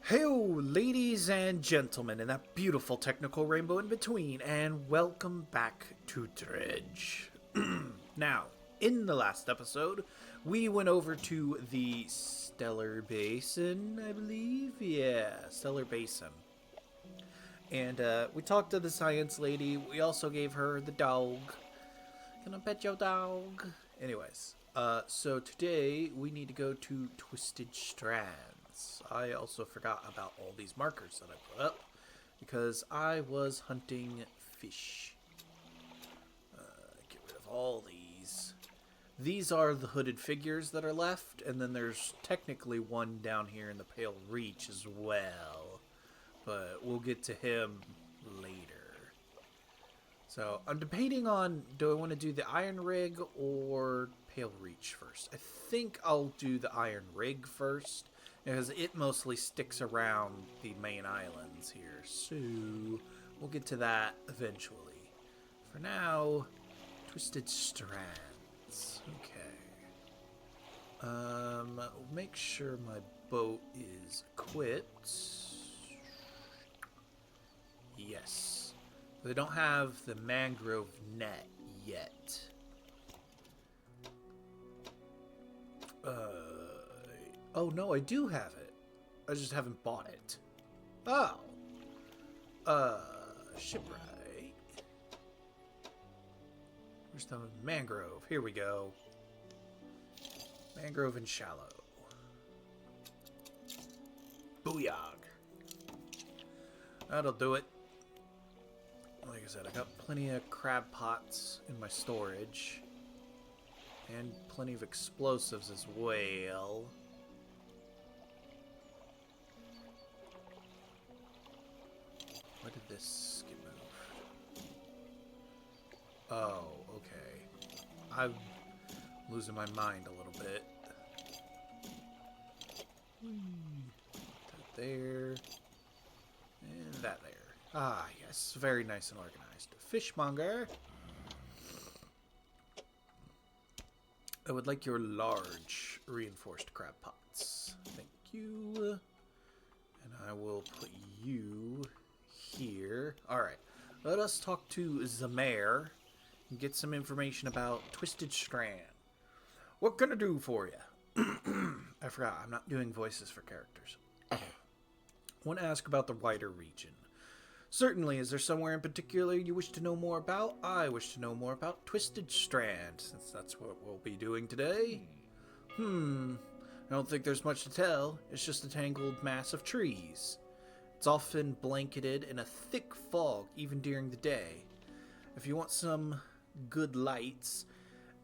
Heyo, ladies and gentlemen, and that beautiful technical rainbow in between, and welcome back to Dredge. Now, in the last episode, we went over to the Stellar Basin, I believe? Yeah, Stellar Basin. And we talked to the science lady. We also gave her the dog. Can I pet your dog? Anyways, so today we need to go to Twisted Strands. I also forgot about all these markers that I put up because I was hunting fish. Get rid of all these. These are the hooded figures that are left, and then there's technically one down here in the Pale Reach as well. But we'll get to him later. So I'm debating on, do I want to do the Iron Rig or Pale Reach first? I think I'll do the Iron Rig first, because it mostly sticks around the main islands here. So we'll get to that eventually. For now, Twisted Strands. Okay. Make sure my boat is equipped. Yes. They don't have the mangrove net yet. Oh no, I do have it. I just haven't bought it. Oh. Shipwright. Where's the mangrove? Here we go. Mangrove and shallow. Booyah. That'll do it. Like I said, I got plenty of crab pots in my storage. And plenty of explosives as well. Why did this get moved? Oh, okay. I'm losing my mind a little bit. That there. And that there. Ah, yes. Very nice and organized. Fishmonger. I would like your large reinforced crab pots. Thank you. And I will put you here. Alright. Let us talk to Zamare and get some information about Twisted Strand. What can I do for you? I forgot. I'm not doing voices for characters. I want to ask about the wider region. Certainly, is there somewhere in particular you wish to know more about? I wish to know more about Twisted Strand, since that's what we'll be doing today. I don't think there's much to tell. It's just a tangled mass of trees. It's often blanketed in a thick fog, even during the day. If you want some good lights,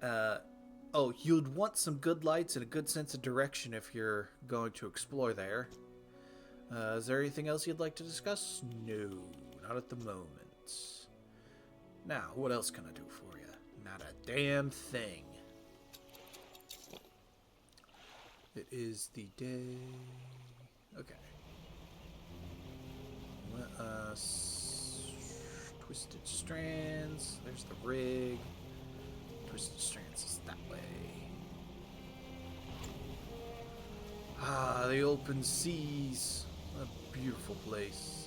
you'd want some good lights and a good sense of direction if you're going to explore there. Is there anything else you'd like to discuss? No, not at the moment. Now, what else can I do for you? Not a damn thing. It is the day. Okay. Let us... Twisted Strands. There's the rig. Twisted Strands is that way. Ah, the open seas. A beautiful place.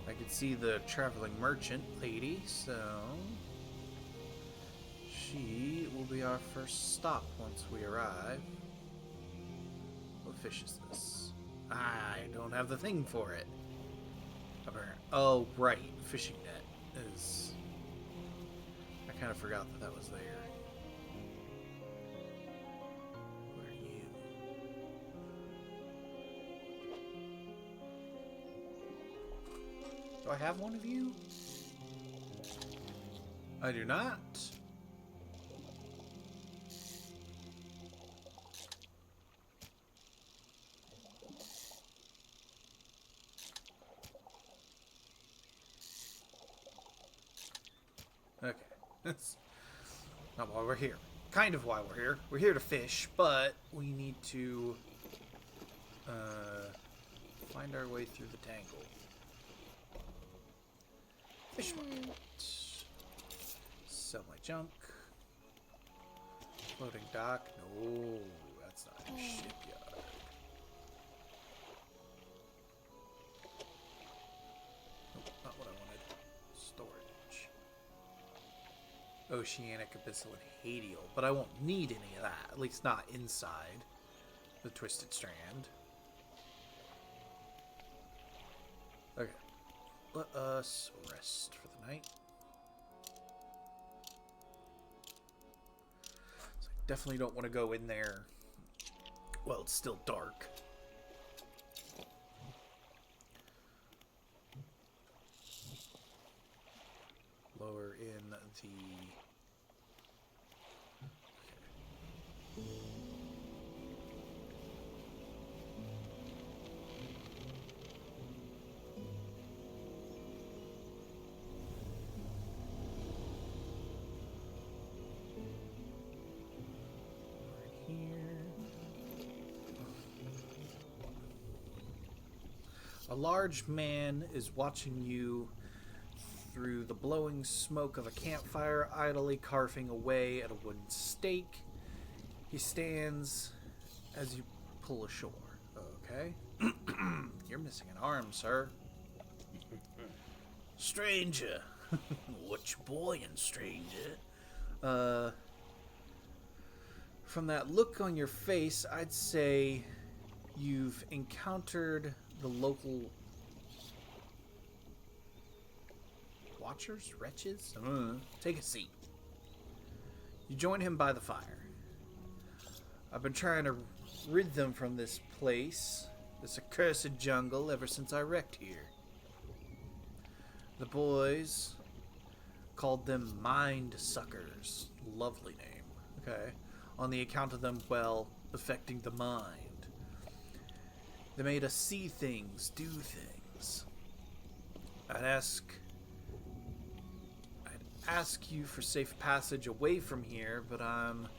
I can see the traveling merchant lady, so she will be our first stop once we arrive. What fish is this? I don't have the thing for it. Oh, right. Fishing net is... I kind of forgot that was there. What are you? Do I have one of you? I do not. Okay, that's not why we're here. Kind of why we're here. We're here to fish, but we need to find our way through the tangle. Fish market. Sell my junk. Floating dock. No, that's not a shipyard. Nope, not what I wanted. Storage. Oceanic, Abyssal, and Hadial. But I won't need any of that. At least not inside the Twisted Strand. Okay. Let us rest for the night. So I definitely don't want to go in there. Well, it's still dark. Lower in the... A large man is watching you through the blowing smoke of a campfire, idly carving away at a wooden stake. He stands as you pull ashore. Okay. You're missing an arm, sir. Stranger. What you boyin', stranger? From that look on your face, I'd say you've encountered the local watchers, wretches. Take a seat. You join him by the fire. I've been trying to rid them from this place, this accursed jungle, ever since I wrecked here. The boys called them mind suckers. Lovely name. Okay. On the account of them, well, affecting the mind. They made us see things, do things. I'd ask you for safe passage away from here, but I'm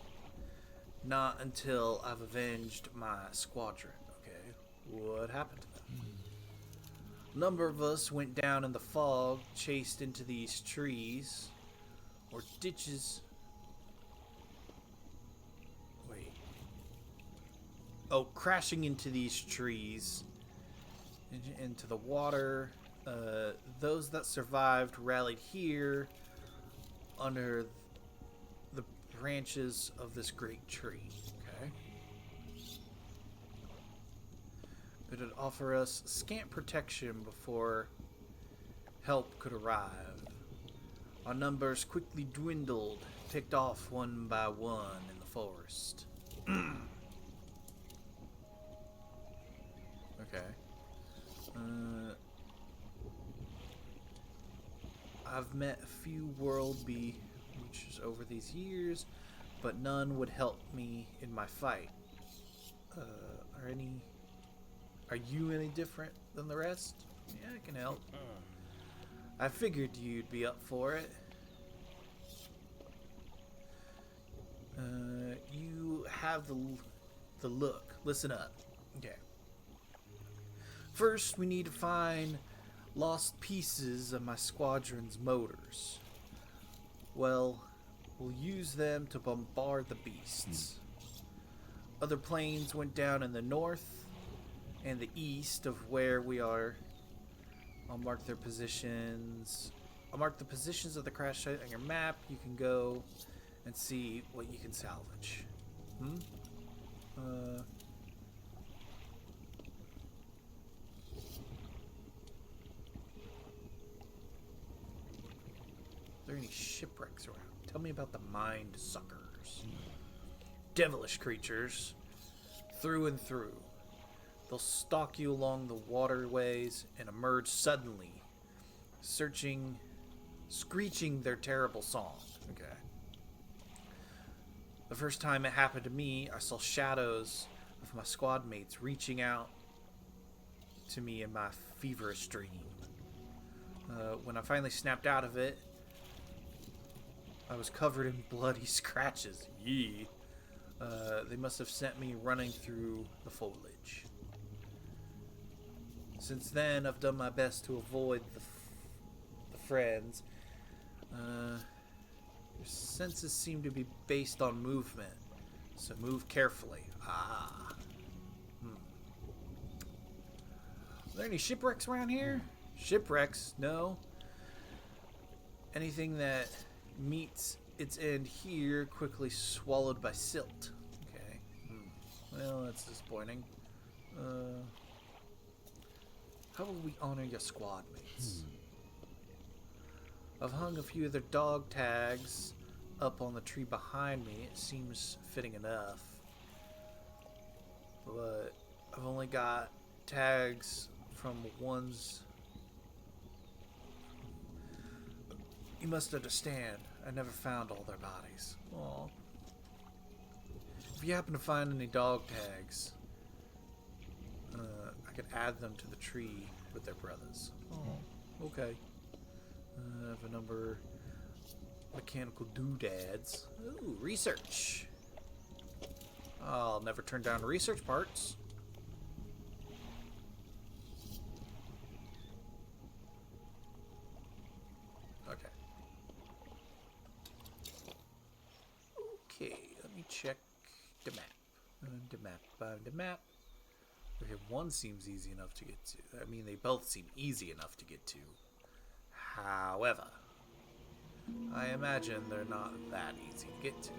not until I've avenged my squadron. Okay, what happened to them? A number of us went down in the fog, chased into these trees or ditches. Oh, crashing into these trees, into the water. Those that survived rallied here under the branches of this great tree. Okay. It would offer us scant protection before help could arrive. Our numbers quickly dwindled, picked off one by one in the forest. Okay. I've met a few world creatures over these years, but none would help me in my fight. Are you any different than the rest? Yeah, I can help. I figured you'd be up for it. You have the look. Listen up. Okay. First, we need to find lost pieces of my squadron's motors. Well, we'll use them to bombard the beasts. Other planes went down in the north and the east of where we are. I'll mark their positions. I'll mark the positions of the crash site on your map. You can go and see what you can salvage. Are there any shipwrecks around? Tell me about the mind suckers. Devilish creatures, through and through. They'll stalk you along the waterways and emerge suddenly, screeching their terrible song. Okay. The first time it happened to me, I saw shadows of my squad mates reaching out to me in my feverish dream. When I finally snapped out of it, I was covered in bloody scratches. Yee. They must have sent me running through the foliage. Since then, I've done my best to avoid the friends. There's senses seem to be based on movement, so move carefully. Ah. Are there any shipwrecks around here? Shipwrecks? No. Anything that meets its end here quickly swallowed by silt. Okay. Well, that's disappointing. How will we honor your squad mates? I've hung a few of their dog tags up on the tree behind me. It seems fitting enough. But I've only got tags from ones. You must understand, I never found all their bodies. Aw. If you happen to find any dog tags, I could add them to the tree with their brothers. Oh, okay. I have a number of mechanical doodads. Ooh, research. I'll never turn down research parts. Okay. Okay, let me check the map. The map. Okay, one seems easy enough to get to. I mean, they both seem easy enough to get to. However, I imagine they're not that easy to get to.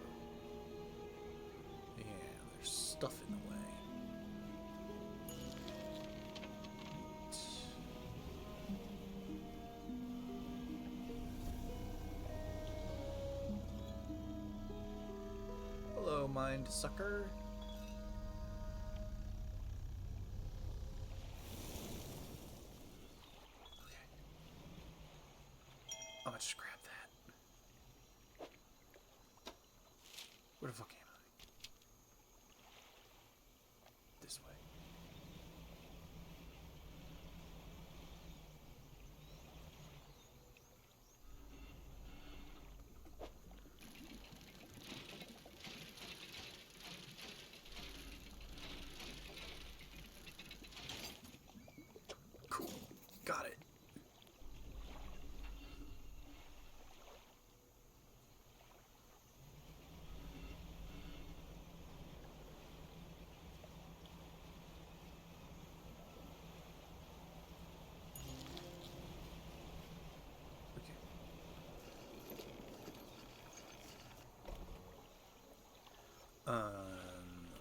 Yeah, there's stuff in the way. Hello, mind sucker. Okay. I'm gonna just grab that. Where the fuck am I? This way. Cool. Got it.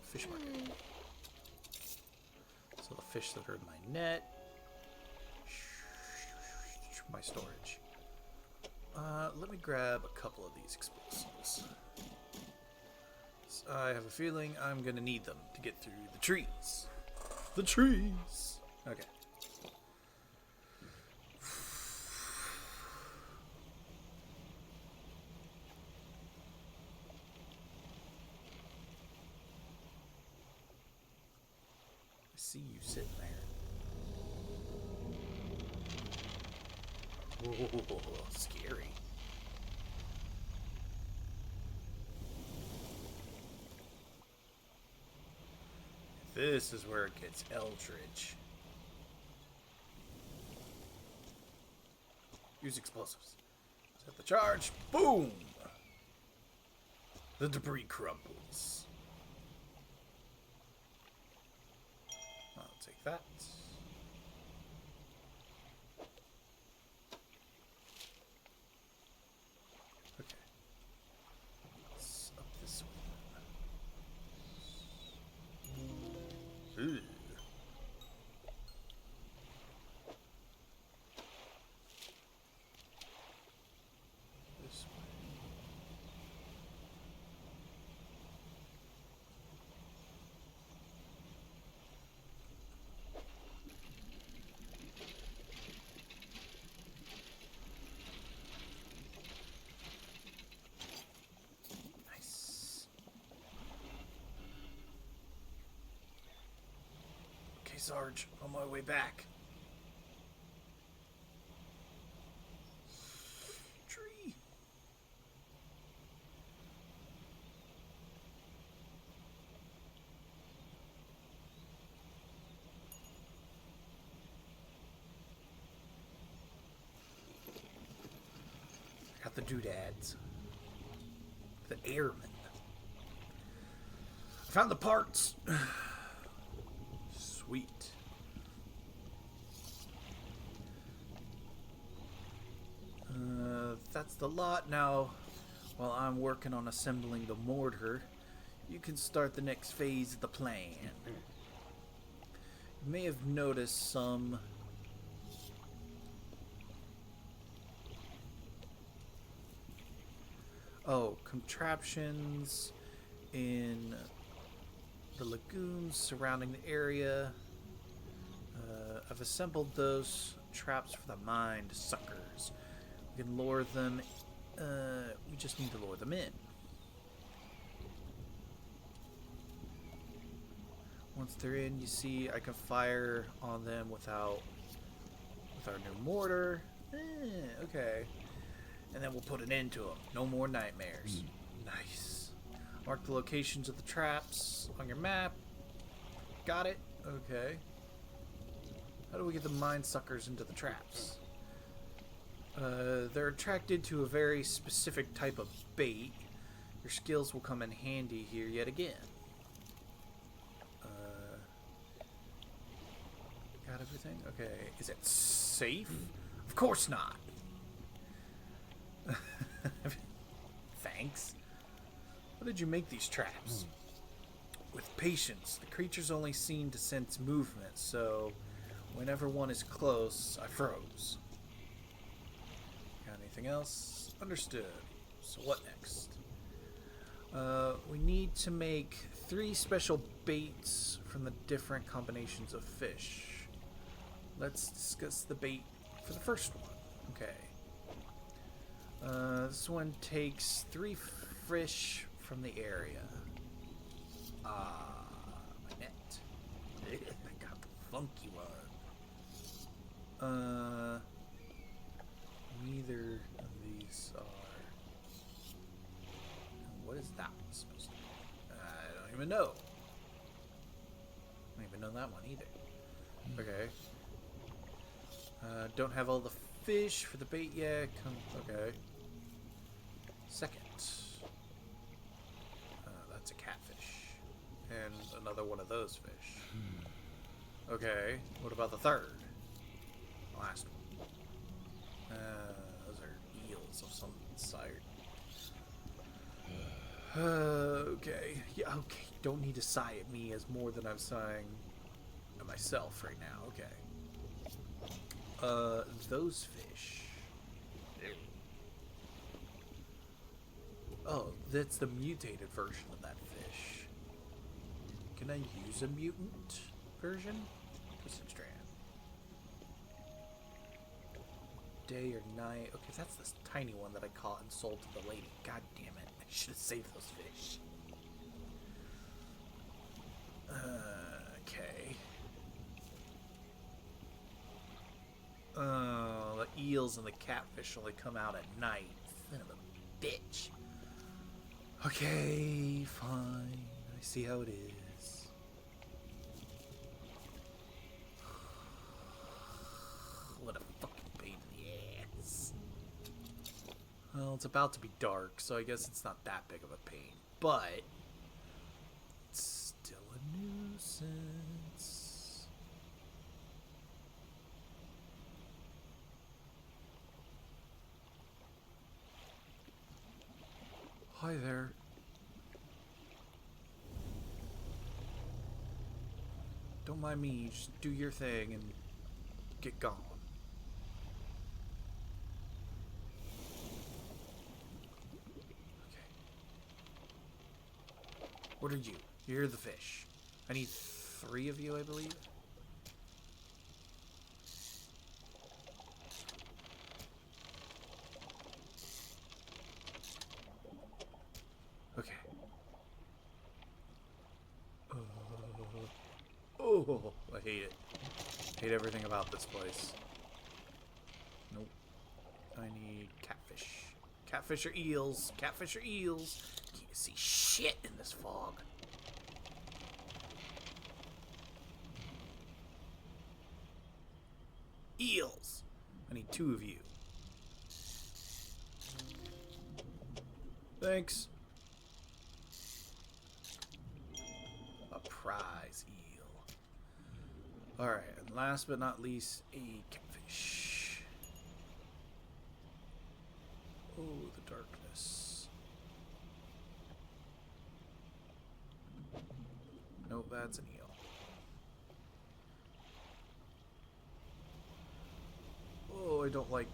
Fish market. So the fish that are in my net. My storage. Let me grab a couple of these explosives. So I have a feeling I'm gonna need them to get through the trees. The trees! Okay. See you sitting there. Whoa, scary. This is where it gets eldritch. Use explosives. Set the charge. Boom! The debris crumbles. I'll take that. Okay. It's up this way. Ooh. This way. Nice. Okay, Sarge, on my way back. Tree. Got the doodads. The airman. I found the parts. Sweet. That's the lot now. While I'm working on assembling the mortar, you can start the next phase of the plan. You may have noticed some contraptions in the lagoons surrounding the area. I've assembled those traps for the mind suckers. We can lure them. We just need to lure them in. Once they're in, you see I can fire on them with our new mortar. Okay. And then we'll put an end to them. No more nightmares. Nice. Mark the locations of the traps on your map. Got it? Okay. How do we get the mind suckers into the traps? They're attracted to a very specific type of bait. Your skills will come in handy here yet again. Got everything? Okay. Is it safe? Of course not. Thanks. How did you make these traps? With patience. The creatures only seem to sense movement, so whenever one is close, I froze. Got anything else? Understood. So what next? We need to make 3 special baits from the different combinations of fish. Let's discuss the bait for the first one. Okay. This one takes 3 fish from the area. My net. I got the funky one. Neither of these are. What is that one supposed to be? I don't even know. I don't even know that one either. Okay. Don't have all the fish for the bait yet. Okay. Second. That's a catfish. And another one of those fish. Okay. What about the third? Last one. Those are eels of some sort. Okay. Yeah, okay. Don't need to sigh at me as more than I'm sighing at myself right now. Okay. Those fish. Oh, that's the mutated version of that fish. Can I use a mutant version? Twisted Strand. Day or night. Okay, that's this tiny one that I caught and sold to the lady. God damn it. I should have saved those fish. Okay. The eels and the catfish only come out at night. Son of a bitch. Okay, fine. I see how it is. What a fucking pain in the ass. Well, it's about to be dark, so I guess it's not that big of a pain. But it's still a nuisance. Hi there. Don't mind me, just do your thing and get gone. Okay. What are you? You're the fish. I need 3 of you, I believe. Okay. Oh, I hate it. Hate everything about this place. Nope. I need catfish. Catfish or eels. Catfish or eels. Can't see shit in this fog. Eels. I need 2 of you. Thanks. prize eel. Alright, and last but not least, a catfish. Oh, the darkness. Nope, that's an eel. Oh, I don't like...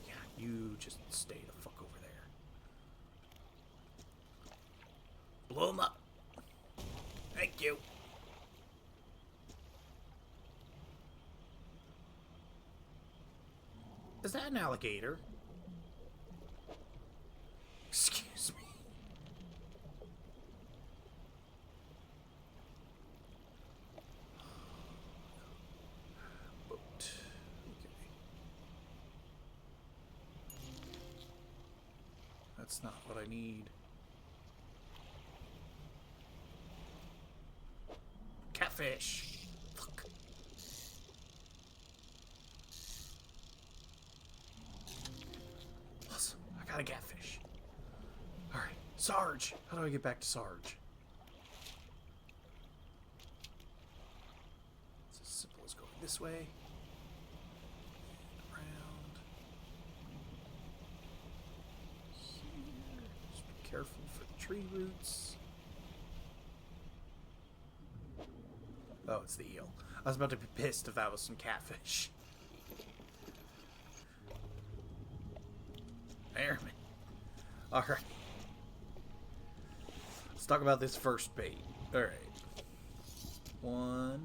Yeah, you just stay the fuck over there. Blow him up. Thank you. Is that an alligator? Excuse me. Boat. Okay. That's not what I need. Catfish. Fuck. Awesome. I got a catfish. Alright. Sarge. How do I get back to Sarge? It's as simple as going this way. And around. Here. Just be careful for the tree roots. Oh, it's the eel. I was about to be pissed if that was some catfish. Airman. Alright. Let's talk about this first bait. Alright. 1.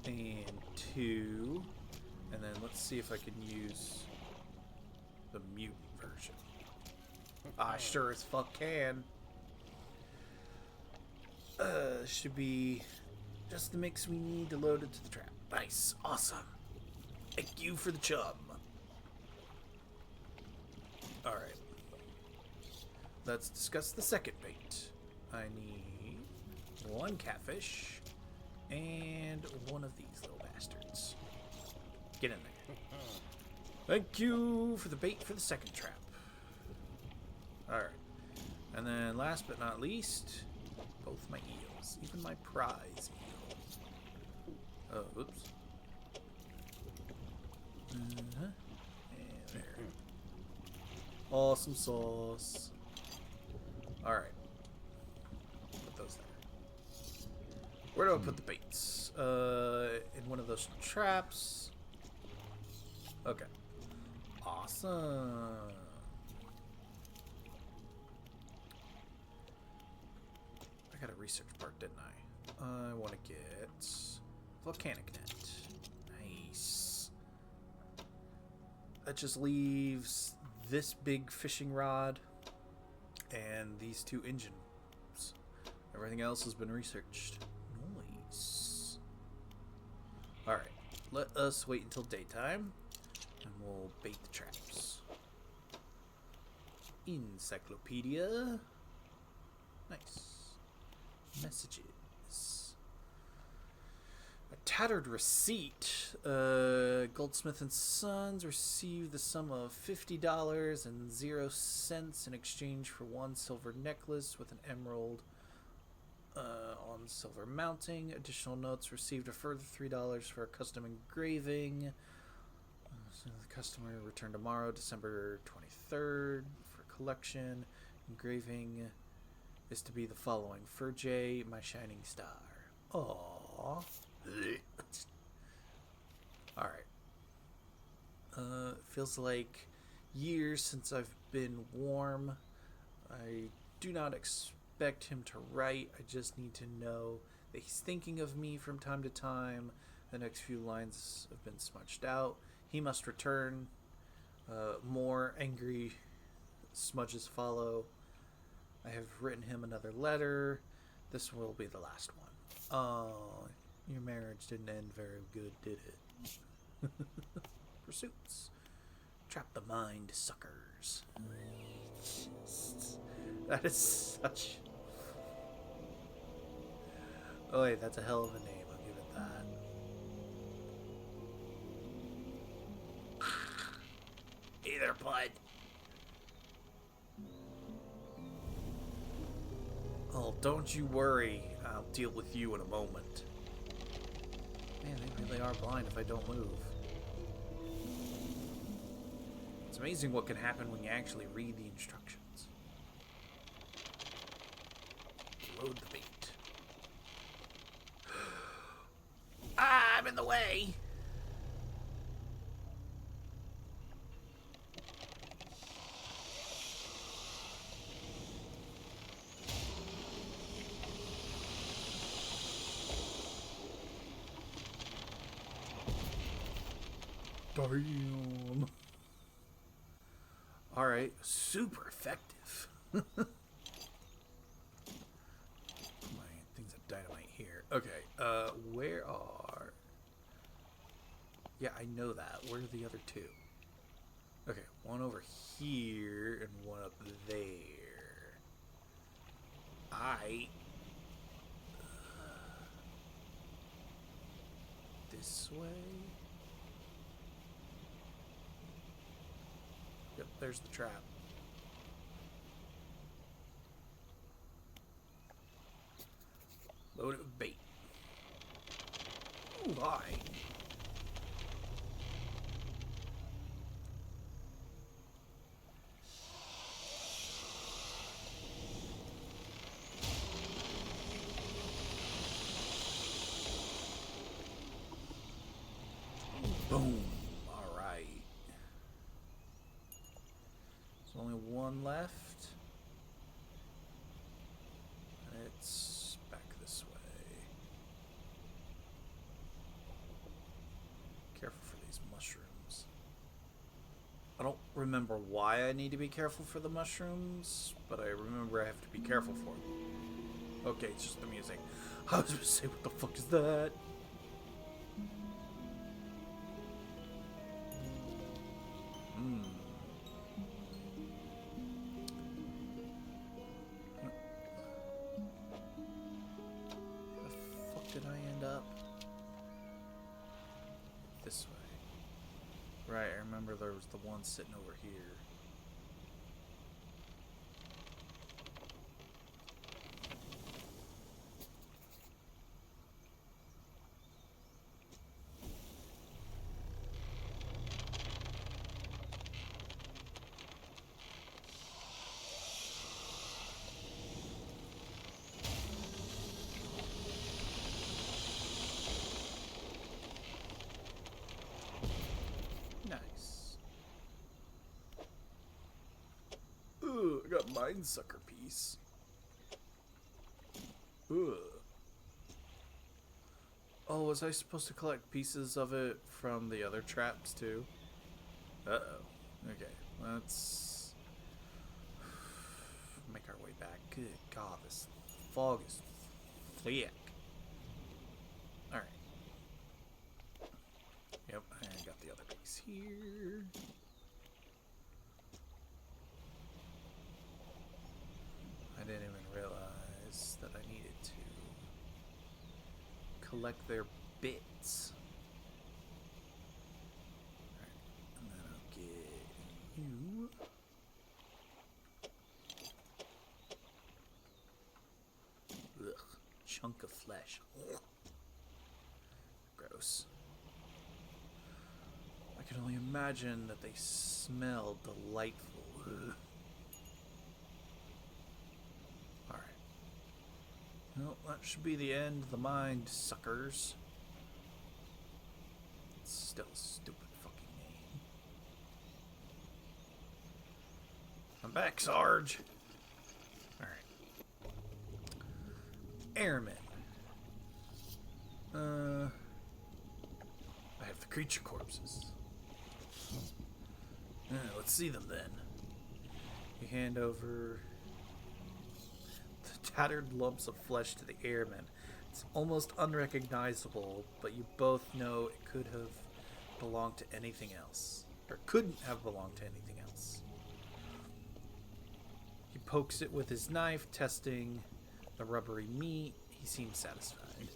And 2. And then let's see if I can use the mutant version. I sure as fuck can. Should be just the mix we need to load it to the trap. Nice. Awesome. Thank you for the chum. Alright. Let's discuss the second bait. I need 1 catfish and 1 of these little bastards. Get in there. Thank you for the bait for the second trap. Alright. And then last but not least, both my eels. Even my prize eel. Oh, oops. And there. Awesome sauce. Alright. Put those there. Where do I put the baits? In one of those traps. Okay. Awesome. I got a research part, didn't I? I want to get volcanic net. Nice. That just leaves this big fishing rod and these 2 engines. Everything else has been researched. Nice. Alright. Let us wait until daytime and we'll bait the traps. Encyclopedia. Nice. Messages. A tattered receipt. Goldsmith and Sons received the sum of $50 and 0 cents in exchange for 1 silver necklace with an emerald on silver mounting. Additional notes received a further $3 for a custom engraving. So the customer returned tomorrow, December 23rd, for collection. Engraving is to be the following: for Jay, my shining star. Aww. Alright. Feels like years since I've been warm. I do not expect him to write. I just need to know that he's thinking of me from time to time. The next few lines have been smudged out. He must return. More angry smudges follow. I have written him another letter. This will be the last one. Oh, your marriage didn't end very good, did it? Pursuits. Trap the mind, suckers. That is such... Oh wait, that's a hell of a name, I'll give it that. Hey there, bud. Oh, don't you worry. I'll deal with you in a moment. Man, they really are blind if I don't move. It's amazing what can happen when you actually read the instructions. Load the bait. I'm in the way! Damn. Alright, super effective. My things of dynamite here. Okay, where are... Yeah, I know that. Where are the other two? Okay, one over here and one up there. This way? Yep, there's the trap. Load it with bait. Ooh, hi. Boom. Alright. There's only one left. It's back this way. Careful for these mushrooms. I don't remember why I need to be careful for the mushrooms, but I remember I have to be careful for them. Okay, it's just the music. I was going to say, what the fuck is that? Did I end up this way? Right, I remember there was the one sitting over here. I got Mind Sucker piece. Ugh. Oh, was I supposed to collect pieces of it from the other traps too? Uh-oh. Okay, let's make our way back. Good God, this fog is thick. Alright. Yep, I got the other piece here. I didn't even realize that I needed to collect their bits. Alright, and then I'll get you. Ugh, chunk of flesh. Gross. I can only imagine that they smell delightful. Ugh. Well, that should be the end of the mind suckers. It's still a stupid fucking name. I'm back, Sarge. Alright. Airmen. I have the creature corpses. Let's see them then. You hand over tattered lumps of flesh to the airmen. It's almost unrecognizable, but you both know it could have belonged to anything else. Or couldn't have belonged to anything else. He pokes it with his knife, testing the rubbery meat. He seems satisfied.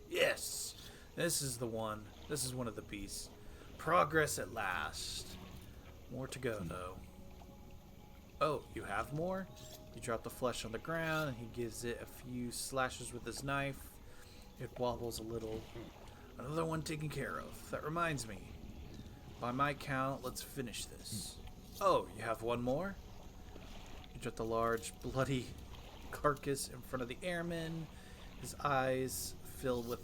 Yes! This is the one. This is one of the pieces. Progress at last. More to go, though. Oh, you have more? You drop the flesh on the ground, and he gives it a few slashes with his knife. It wobbles a little. Another one taken care of. That reminds me. By my count, let's finish this. Oh, you have one more? You drop the large, bloody carcass in front of the airman. His eyes fill with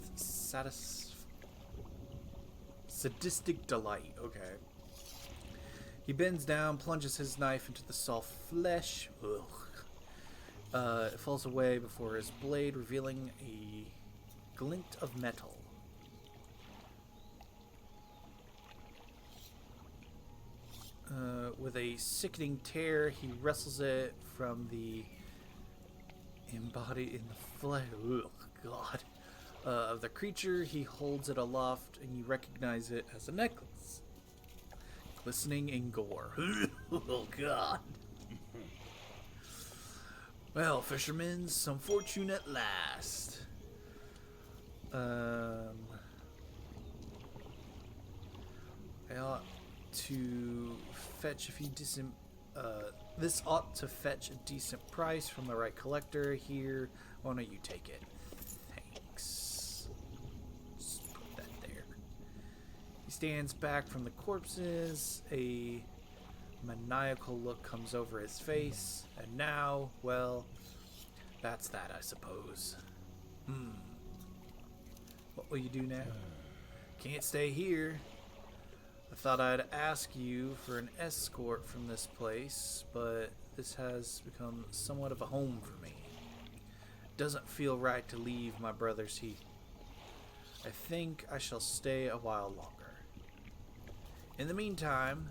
sadistic delight. Okay. He bends down, plunges his knife into the soft flesh. Ugh. It falls away before his blade, revealing a glint of metal. With a sickening tear, he wrestles it from the embodied in the flesh. Ugh, God. Of the creature. He holds it aloft, and you recognize it as a necklace, glistening in gore. Oh, God. Well, fishermen, some fortune at last. I ought to fetch a few decent. This ought to fetch a decent price from the right collector. Here, why don't you take it? Thanks. Just put that there. He stands back from the corpses. A maniacal look comes over his face. And now, well, that's that, I suppose. What will you do now? Can't stay here. I thought I'd ask you for an escort from this place, but this has become somewhat of a home for me. Doesn't feel right to leave my brother's heath. I think I shall stay a while longer. In the meantime,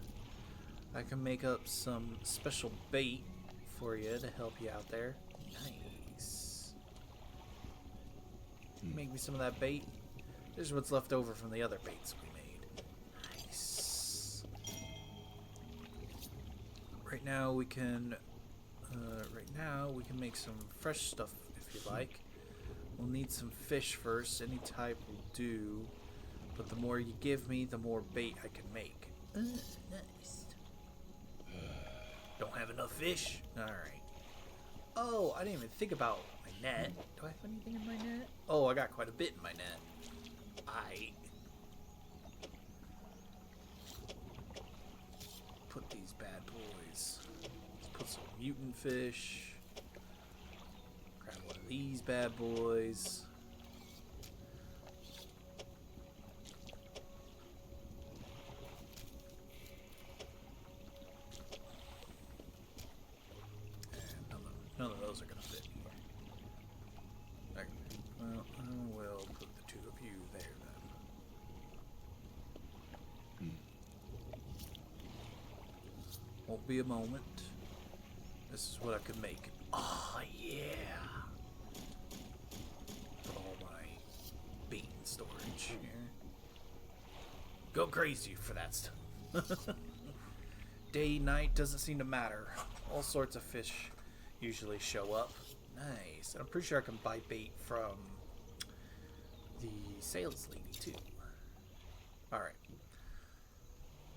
I can make up some special bait for you to help you out there. Nice. Make me some of that bait. This is what's left over from the other baits we made. Nice. Right now we can make some fresh stuff if you like. We'll need some fish first. Any type will do. But the more you give me, the more bait I can make. Nice. Don't have enough fish? Alright. Oh, I didn't even think about my net. Do I have anything in my net? Oh, I got quite a bit in my net. Put these bad boys. Let's put some mutant fish. Grab one of these bad boys. And none of those are going to fit here. Okay. Well, I will put the two of you there then. Won't be a moment. This is what I could make. Oh, yeah. Put all my bait in storage here. Go crazy for that stuff. Day, night, doesn't seem to matter. All sorts of fish usually show up. Nice. And I'm pretty sure I can buy bait from the sales lady too. Alright.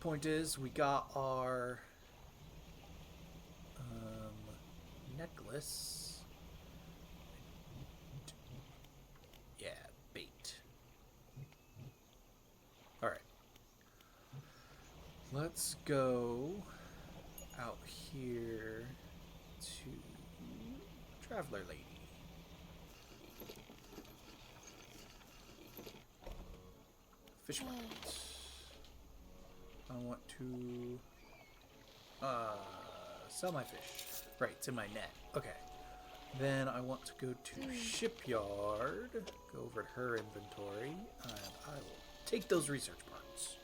Point is, we got our necklace. Yeah, bait. Alright. Let's go out here to Traveler Lady. Fish market. I want to sell my fish. Right, it's in my net. Okay. Then I want to go to Shipyard. Go over to her inventory. And I will take those research parts.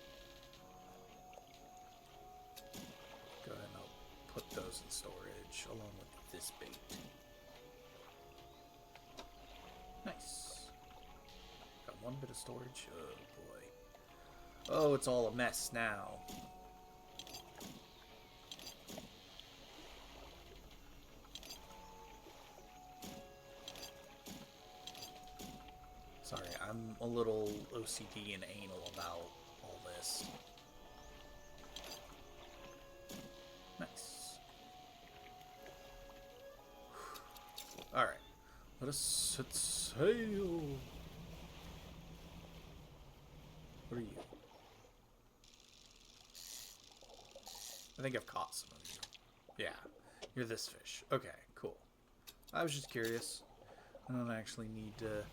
Go ahead and I'll put those in storage along with this bait. Nice. Got one bit of storage. Oh boy. Oh, it's all a mess now. Sorry, I'm a little OCD and anal about all this. Nice. Alright. Let us set sail. What are you? I think I've caught some of you. Yeah. You're this fish. Okay, cool. I was just curious. I don't actually need to...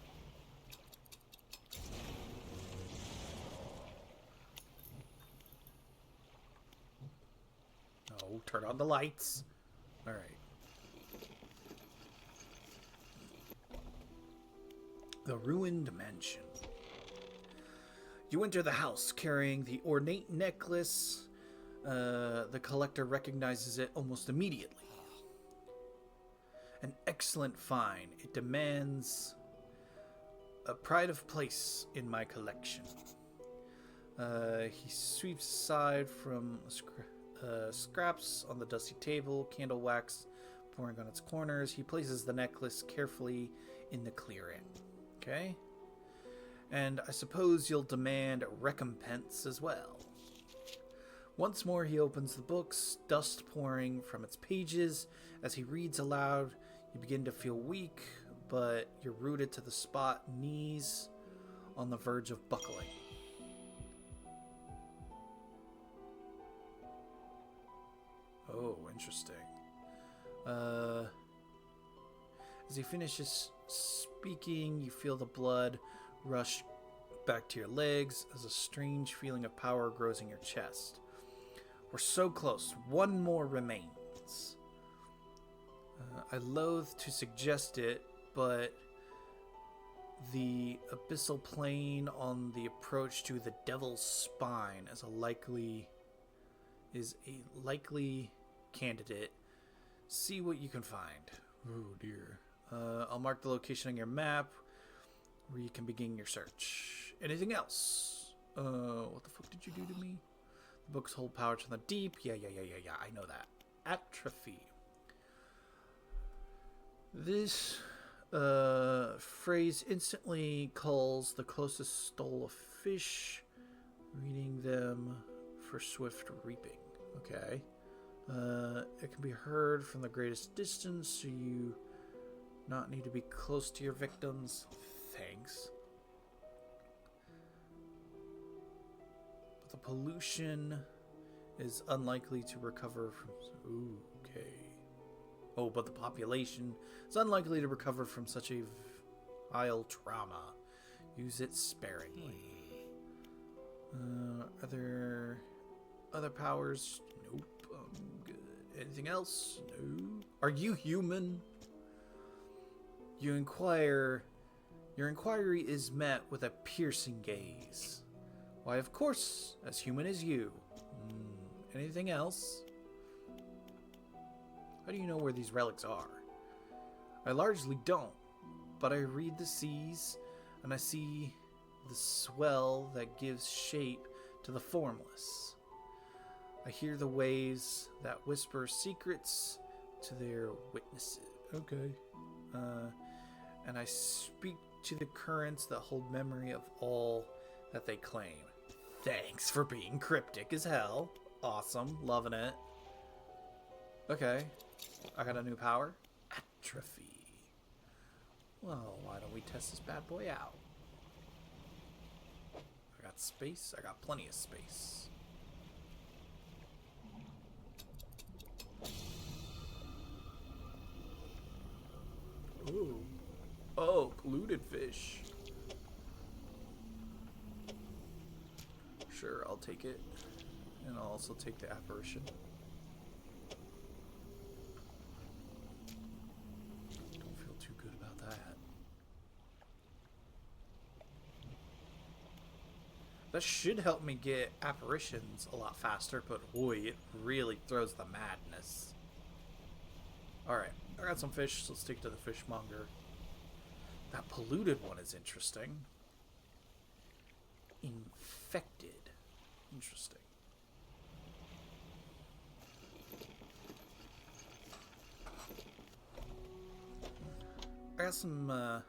No, turn on the lights. Alright. The ruined mansion. You enter the house carrying the ornate necklace. The collector recognizes it almost immediately. An excellent find. It demands a pride of place in my collection. He sweeps aside from scraps on the dusty table, candle wax pouring on its corners. He places the necklace carefully in the clearing. Okay? And I suppose you'll demand recompense as well. Once more he opens the books, dust pouring from its pages. As he reads aloud, you begin to feel weak, but you're rooted to the spot, knees on the verge of buckling. Oh, interesting. As he finishes speaking, you feel the blood rush back to your legs as a strange feeling of power grows in your chest. We're so close. One more remains. I loathe to suggest it, but the abyssal plane on the approach to the Devil's Spine is a likely candidate. See what you can find. Oh dear. I'll mark the location on your map where you can begin your search. Anything else? What the fuck did you do to me? The books hold power to the deep. Yeah. I know that. Atrophy. This phrase instantly calls the closest stole of fish, reading them for swift reaping. Okay. It can be heard from the greatest distance, so you not need to be close to your victims. Thanks. But the pollution is unlikely to recover from... Ooh, okay. Oh, but the population is unlikely to recover from such a vile trauma. Use it sparingly. Are there other powers? Nope. Good. Anything else? No. Are you human? You inquire. Your inquiry is met with a piercing gaze. Why, of course, as human as you. Anything else? How do you know where these relics are? I largely don't, but I read the seas, and I see the swell that gives shape to the formless. I hear the waves that whisper secrets to their witnesses. Okay. And I speak to the currents that hold memory of all that they claim. Thanks for being cryptic as hell. Awesome. Loving it. Okay. I got a new power. Atrophy. Well, why don't we test this bad boy out? I got space. I got plenty of space. Ooh. Oh, polluted fish. Sure, I'll take it. And I'll also take the apparition. Don't feel too good about that. That should help me get apparitions a lot faster, but boy, it really throws the madness. Alright, I got some fish, so let's take it to the fishmonger. That polluted one is interesting. Infected. Interesting. I got some,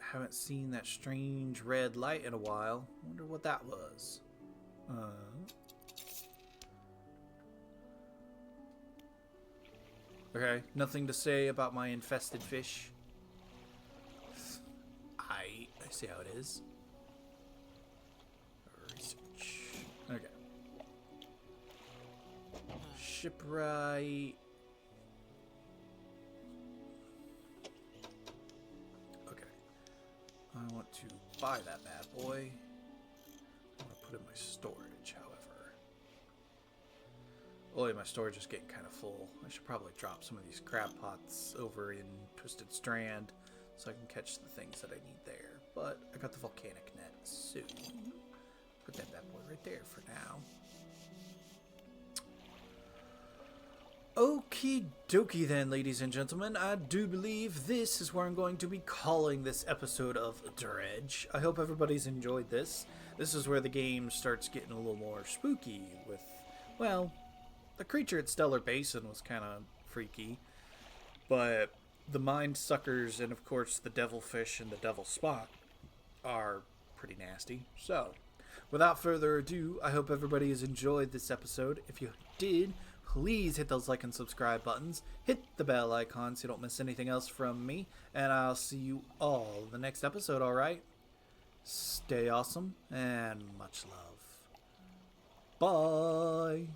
haven't seen that strange red light in a while. Wonder what that was. Okay, nothing to say about my infested fish. I see how it is. Research. Okay. Shipwright. Okay. I want to buy that bad boy. I want to put in my storage, however. Oh, yeah, my storage is getting kind of full. I should probably drop some of these crab pots over in Twisted Strand so I can catch the things that I need there. But I got the volcanic net, so put that bad boy right there for now. Okie dokie then, ladies and gentlemen. I do believe this is where I'm going to be calling this episode of Dredge. I hope everybody's enjoyed this. This is where the game starts getting a little more spooky with, well, the creature at Stellar Basin was kind of freaky, but the mind suckers and, of course, the devilfish and the devil spot are pretty nasty. So, without further ado, I hope everybody has enjoyed this episode. If you did, please hit those like and subscribe buttons. Hit the bell icon so you don't miss anything else from me. And I'll see you all in the next episode, alright? Stay awesome and much love. Bye!